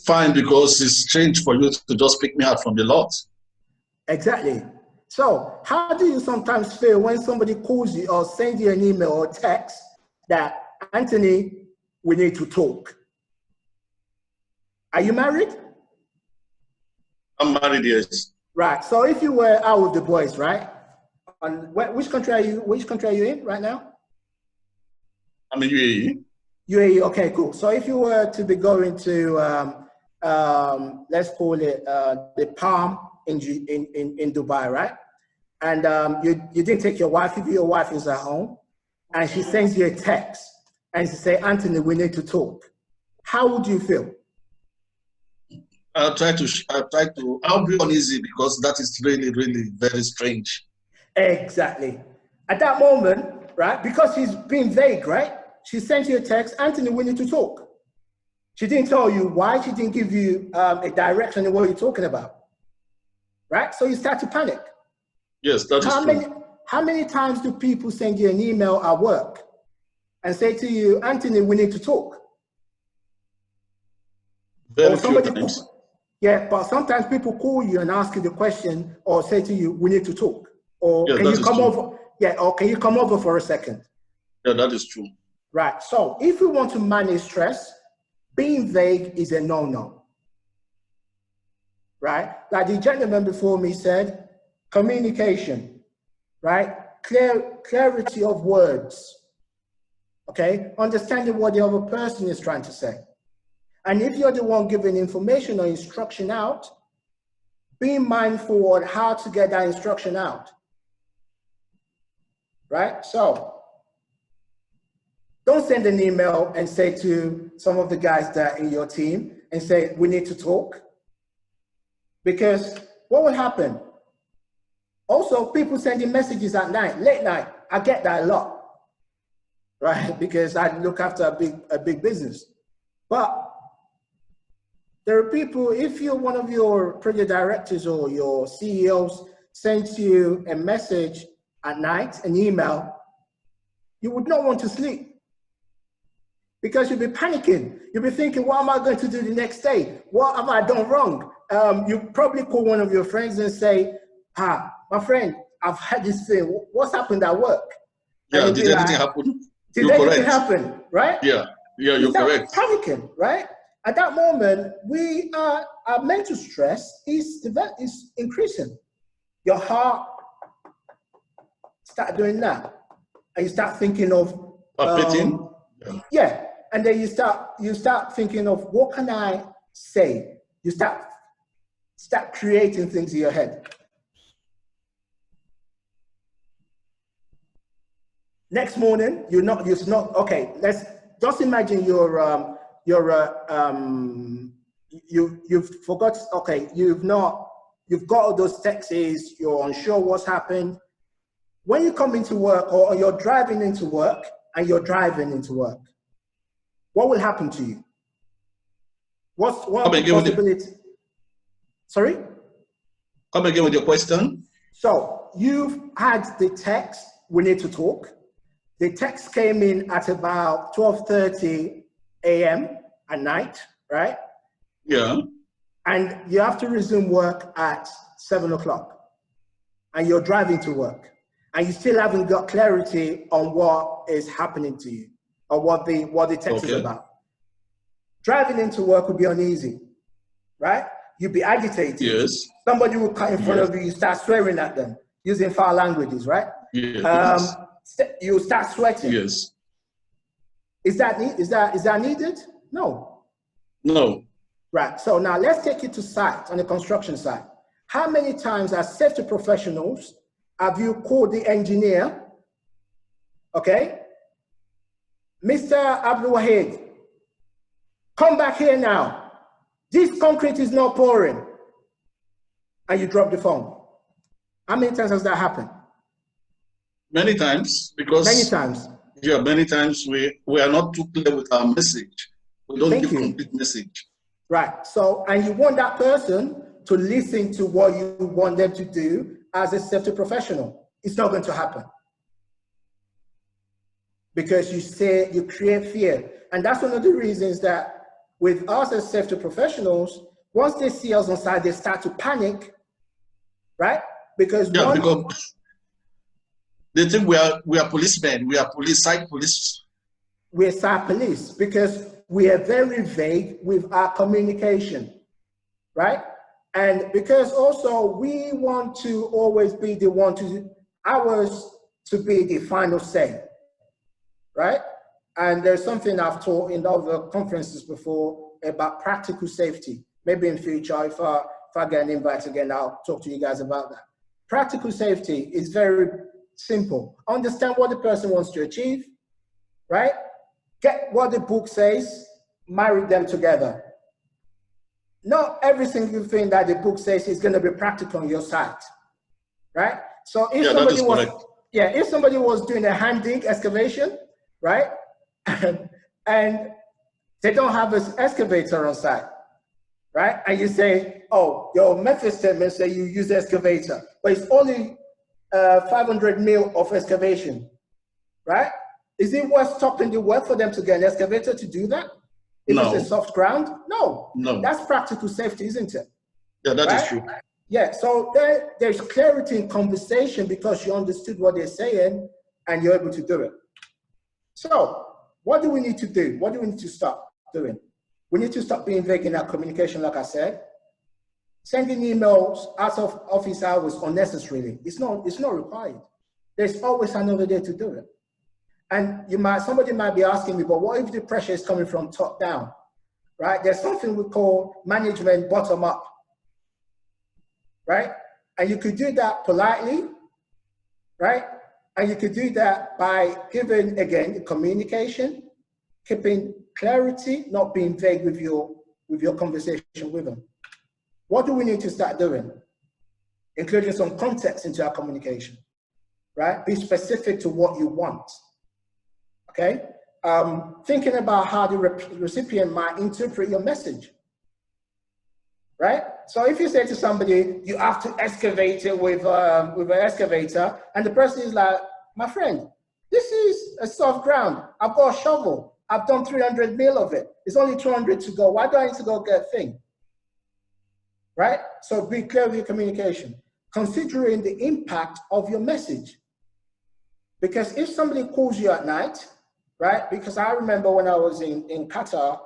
fine because it's strange for you to just pick me out from the lot. Exactly. So how do you sometimes feel when somebody calls you or sends you an email or text that, Anthony, we need to talk? Are you married? I'm married, yes. Right. So if you were out with the boys, right? Which country are you? Which country are you in right now? I'm in UAE. UAE. Okay, cool. So if you were to be going to, let's call it the Palm in Dubai, right? And you didn't take your wife. If your wife is at home, and she sends you a text and she say, Anthony, we need to talk. How would you feel? I'll be uneasy because that is really, really very strange. Exactly. At that moment, right, because she's being vague, right? She sent you a text, Anthony, we need to talk. She didn't tell you why, she didn't give you a direction in what you're talking about, right? So you start to panic. Yes, that is true. How many times do people send you an email at work and say to you, Anthony, we need to talk? Very few times. Yeah, but sometimes people call you and ask you the question or say to you, we need to talk. Or yeah, can you come over? Yeah, or can you come over for a second? Yeah, that is true. Right. So if we want to manage stress, being vague is a no-no. Right? Like the gentleman before me said, communication, right? Clarity of words. Okay? Understanding what the other person is trying to say. And if you're the one giving information or instruction out, being mindful on how to get that instruction out. Right? So don't send an email and say to some of the guys that are in your team and say, we need to talk. Because what will happen? Also, people sending messages at night, late night. I get that a lot, right? Because I look after a big business. But there are people, if you're one of your project directors or your CEOs sends you a message at night, an email, you would not want to sleep because you'll be panicking. You'll be thinking, what am I going to do the next day? What have I done wrong? You probably call one of your friends and say, my friend, I've had this thing. What's happened at work? Yeah, did anything happen? Did anything happen, right? Yeah, you're correct. Panicking, right? At that moment, our mental stress is increasing. Your heart start doing that, and you start thinking of yeah, and then you start thinking of what can I say. You start creating things in your head. Next morning, you're not okay. Let's just imagine you've forgot. Okay, you've got all those texts. You're unsure what's happened. When you come into work, or you're driving into work, what will happen to you? What possibility? Sorry? Come again with your question. So you've had the text, we need to talk. The text came in at about 12:30 a.m. at night, right? Yeah. And you have to resume work at 7 o'clock. And you're driving to work. And you still haven't got clarity on what is happening to you or what the text is about. Driving into work would be uneasy, right? You'd be agitated. Yes. Somebody will cut in front of you, you start swearing at them, using foul languages, right? Yes. You start sweating. Yes. Is that needed? No. No. Right. So now let's take it to site, on the construction site. How many times as safety professionals have you called the engineer? Okay. Mr. Abdul Wahid, come back here now. This concrete is not pouring. And you drop the phone. How many times has that happened? Many times, because many times. Yeah, many times we are not too clear with our message. We don't give complete message. Right. So, and you want that person to listen to what you want them to do as a safety professional. It's not going to happen. Because you create fear. And that's one of the reasons that with us as safety professionals, once they see us on site, they start to panic, right? Because because they think we are policemen, we are police, site police. We're site police because we are very vague with our communication, right? And because also we want to always be the one to, ours to be the final say, right? And there's something I've taught in other conferences before about practical safety. Maybe in future, if I get an invite again, I'll talk to you guys about that. Practical safety is very simple. Understand what the person wants to achieve, right? Get what the book says, marry them together. Not every single thing that the book says is going to be practical on your site, right? So if somebody was, if somebody was doing a hand dig excavation, right, and they don't have an excavator on site, right, and you say, oh, your method statement say you use the excavator, but it's only 500 mil of excavation, right? Is it worth stopping the work for them to get an excavator to do that? If it's a soft ground? No. That's practical safety, isn't it? Yeah, that is true. Yeah, so there's clarity in conversation because you understood what they're saying and you're able to do it. So what do we need to do? What do we need to stop doing? We need to stop being vague in our communication, like I said. Sending emails out of office hours unnecessarily. It's not required. There's always another day to do it. And somebody might be asking me, but what if the pressure is coming from top down, right? There's something we call management bottom up, right? And you could do that politely, right? And you could do that by giving, again, communication, keeping clarity, not being vague with your conversation with them. What do we need to start doing? Including some context into our communication, right? Be specific to what you want. Okay, thinking about how the recipient might interpret your message, right? So if you say to somebody, you have to excavate it with an excavator, and the person is like, my friend, this is a soft ground. I've got a shovel. I've done 300 mil of it. It's only 200 to go. Why do I need to go get a thing? Right? So be clear with your communication, considering the impact of your message. Because if somebody calls you at night, right? Because I remember when I was in Qatar,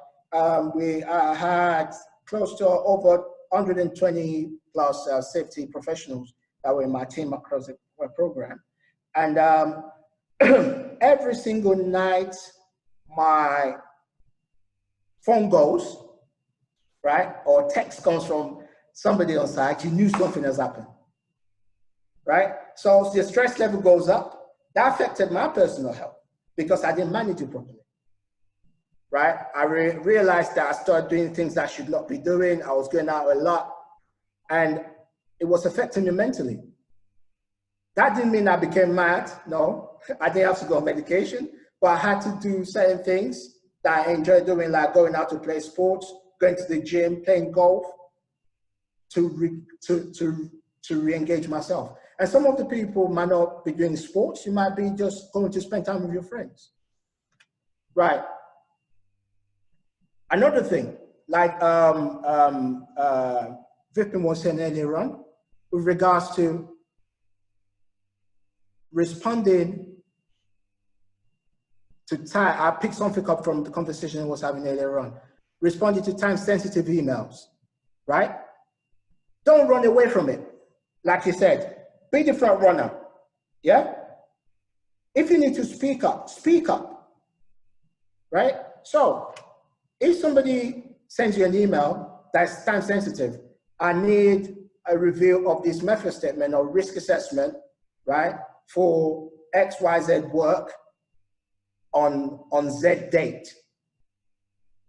we had close to over 120 plus safety professionals that were in my team across the program. And every single night, my phone goes, right? Or text comes from somebody on site, you knew something has happened, right? So the stress level goes up. That affected my personal health, because I didn't manage it properly, right? I realized that I started doing things that I should not be doing. I was going out a lot, and it was affecting me mentally. That didn't mean I became mad, no. I didn't have to go on medication, but I had to do certain things that I enjoyed doing, like going out to play sports, going to the gym, playing golf, to re-engage myself. And some of the people might not be doing sports. You might be just going to spend time with your friends. Right. Another thing, like Vipin was saying earlier on, with regards to responding to time, I picked something up from the conversation I was having earlier on. Responding to time-sensitive emails, right? Don't run away from it. Like you said, be the front runner, yeah? If you need to speak up, right? So if somebody sends you an email that's time sensitive, I need a review of this method statement or risk assessment, right? For XYZ work on Z date.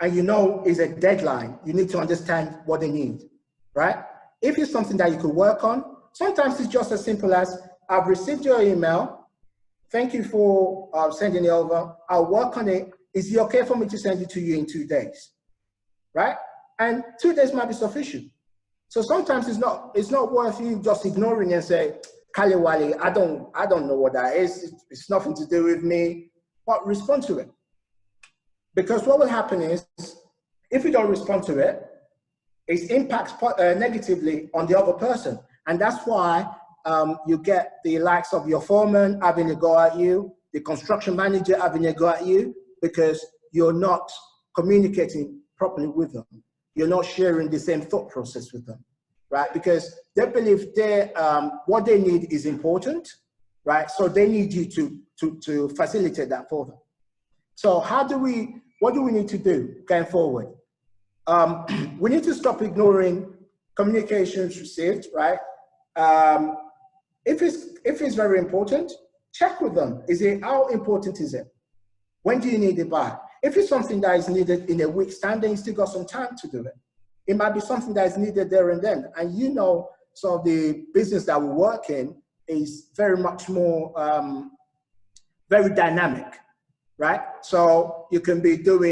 And you know it's a deadline. You need to understand what they need, right? If it's something that you could work on, sometimes it's just as simple as, I've received your email. Thank you for sending it over. I'll work on it. Is it okay for me to send it to you in 2 days? Right? And 2 days might be sufficient. So sometimes it's not worth you just ignoring and say, Kaliwali, I don't know what that is. It's nothing to do with me. But respond to it. Because what will happen is, If you don't respond to it, it impacts negatively on the other person. And that's why you get the likes of your foreman having a go at you, the construction manager having a go at you, because you're not communicating properly with them. You're not sharing the same thought process with them, right? Because they believe what they need is important, right? So they need you to facilitate that for them. So what do we need to do going forward? We need to stop ignoring communications received, right? If it's very important, check with them. How important is it? When do you need it by? If it's something that is needed in a week's time, then you still got some time to do it. It might be something that is needed there and then. And you know, so the business that we work in is very much more, very dynamic, right? So you can be doing